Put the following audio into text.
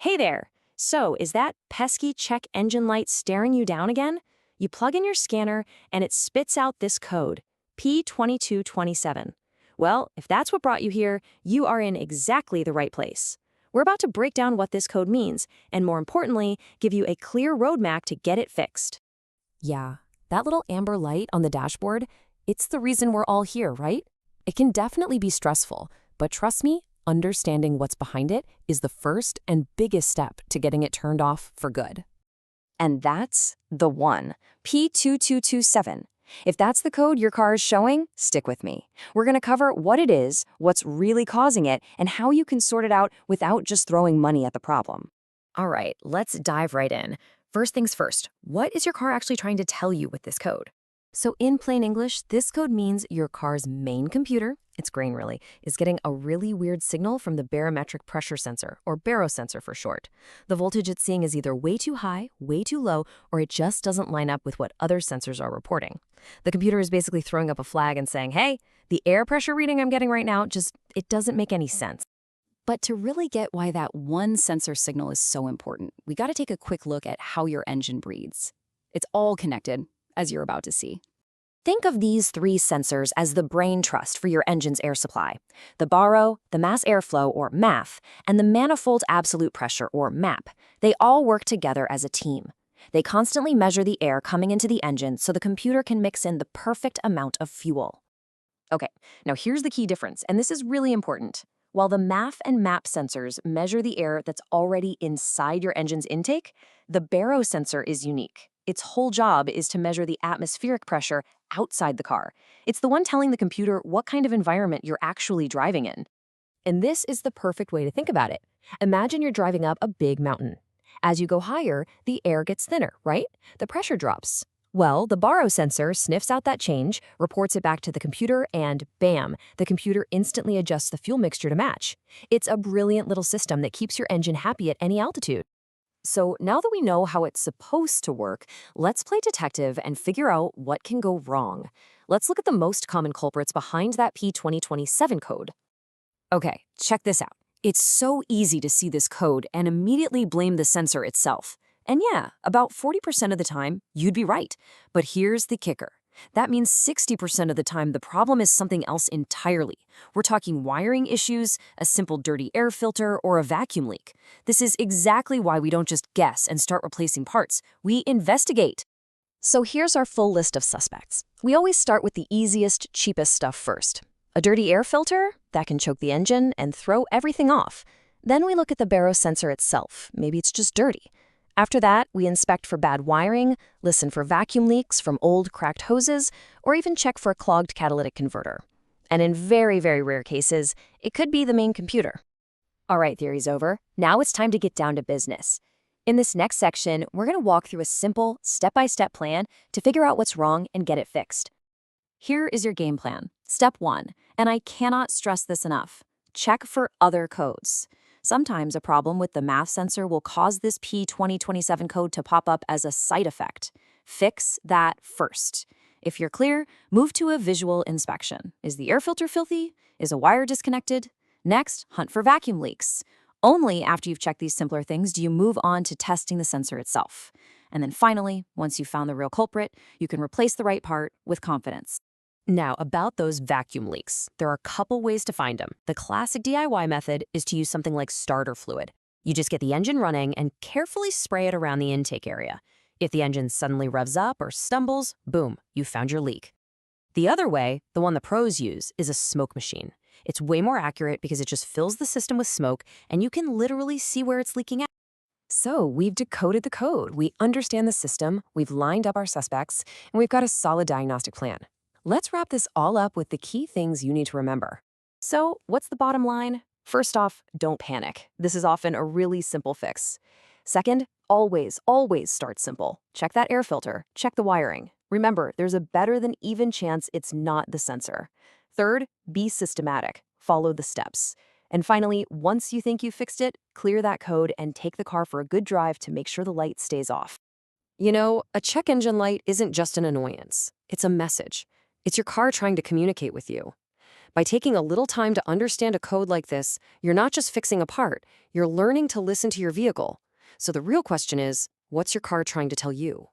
Hey there! So, is that pesky check engine light staring you down again? You plug in your scanner and it spits out this code, P2227. Well, if that's what brought you here, you are in exactly the right place. We're about to break down what this code means, and more importantly, give you a clear roadmap to get it fixed. Yeah, that little amber light on the dashboard, it's the reason we're all here, right? It can definitely be stressful, but trust me, understanding what's behind it is the first and biggest step to getting it turned off for good. And that's the one, P2227. If that's the code your car is showing, stick with me. We're going to cover what it is, what's really causing it, and how you can sort it out without just throwing money at the problem. All right, let's dive right in. First things first, what is your car actually trying to tell you with this code? So in plain English, this code means your car's main computer, it's green really, is getting a really weird signal from the barometric pressure sensor, or baro sensor for short. The voltage it's seeing is either way too high, way too low, or it just doesn't line up with what other sensors are reporting. The computer is basically throwing up a flag and saying, hey, the air pressure reading I'm getting right now, it doesn't make any sense. But to really get why that one sensor signal is so important, we got to take a quick look at how your engine breathes. It's all connected, as you're about to see. Think of these three sensors as the brain trust for your engine's air supply: the baro, the mass airflow, or MAF, and the manifold absolute pressure, or MAP. They all work together as a team. They constantly measure the air coming into the engine so the computer can mix in the perfect amount of fuel. Okay, now here's the key difference, and this is really important. While the MAF and MAP sensors measure the air that's already inside your engine's intake, the baro sensor is unique. Its whole job is to measure the atmospheric pressure outside the car. It's the one telling the computer what kind of environment you're actually driving in. And this is the perfect way to think about it. Imagine you're driving up a big mountain. As you go higher, the air gets thinner, right? The pressure drops. Well, the baro sensor sniffs out that change, reports it back to the computer, and bam, the computer instantly adjusts the fuel mixture to match. It's a brilliant little system that keeps your engine happy at any altitude. So now that we know how it's supposed to work, let's play detective and figure out what can go wrong. Let's look at the most common culprits behind that P2027 code. Okay, check this out. It's so easy to see this code and immediately blame the sensor itself. And yeah, about 40% of the time, you'd be right. But here's the kicker. That means 60% of the time, the problem is something else entirely. We're talking wiring issues, a simple dirty air filter, or a vacuum leak. This is exactly why we don't just guess and start replacing parts. We investigate. So here's our full list of suspects. We always start with the easiest, cheapest stuff first. A dirty air filter? That can choke the engine and throw everything off. Then we look at the baro sensor itself. Maybe it's just dirty. After that, we inspect for bad wiring, listen for vacuum leaks from old cracked hoses, or even check for a clogged catalytic converter. And in very, very rare cases, it could be the main computer. All right, theory's over. Now it's time to get down to business. In this next section, we're going to walk through a simple, step-by-step plan to figure out what's wrong and get it fixed. Here is your game plan. Step 1, and I cannot stress this enough. Check for other codes. Sometimes a problem with the MAF sensor will cause this P2027 code to pop up as a side effect. Fix that first. If you're clear, move to a visual inspection. Is the air filter filthy? Is a wire disconnected? Next, hunt for vacuum leaks. Only after you've checked these simpler things do you move on to testing the sensor itself. And then finally, once you've found the real culprit, you can replace the right part with confidence. Now, about those vacuum leaks, there are a couple ways to find them. The classic DIY method is to use something like starter fluid. You just get the engine running and carefully spray it around the intake area. If the engine suddenly revs up or stumbles, boom, you found your leak. The other way, the one the pros use, is a smoke machine. It's way more accurate because it just fills the system with smoke and you can literally see where it's leaking out. So we've decoded the code, we understand the system, we've lined up our suspects, and we've got a solid diagnostic plan. Let's wrap this all up with the key things you need to remember. So, what's the bottom line? First off, don't panic. This is often a really simple fix. Second, always start simple. Check that air filter, check the wiring. Remember, there's a better than even chance it's not the sensor. Third, be systematic. Follow the steps. And finally, once you think you fixed it, clear that code and take the car for a good drive to make sure the light stays off. You know, a check engine light isn't just an annoyance. It's a message. It's your car trying to communicate with you. By taking a little time to understand a code like this, you're not just fixing a part, you're learning to listen to your vehicle. So the real question is, what's your car trying to tell you?